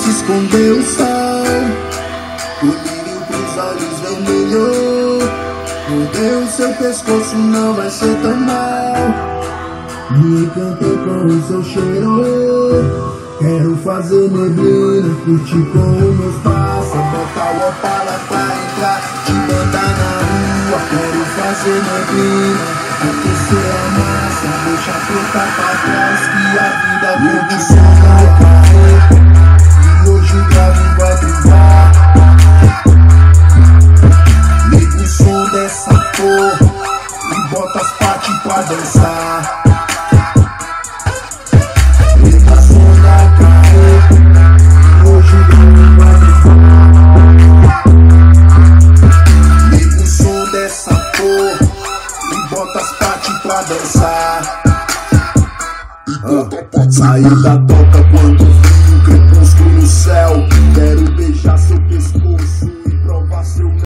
se escondeu o sol, o lírio pros olhos vermelhos. Mordeu seu pescoço, não vai ser tão mal. Me encantei com o seu cheiro. Quero fazer neblina, curtir com os meus parça. Botar o Opala pra entrar, te mandar na rua. Quero fazer neblina, aquecer a massa. Deixa preta pra trás, que a vida vem de som vai cair. E hoje o grave vai brilhar. Liga o som dessa porra e bota as partes pra dançar. Liga o som da cair, e hoje o grave vai brilhar. Liga o som dessa porra e bota as partes pra dançar. Saiu da toca quando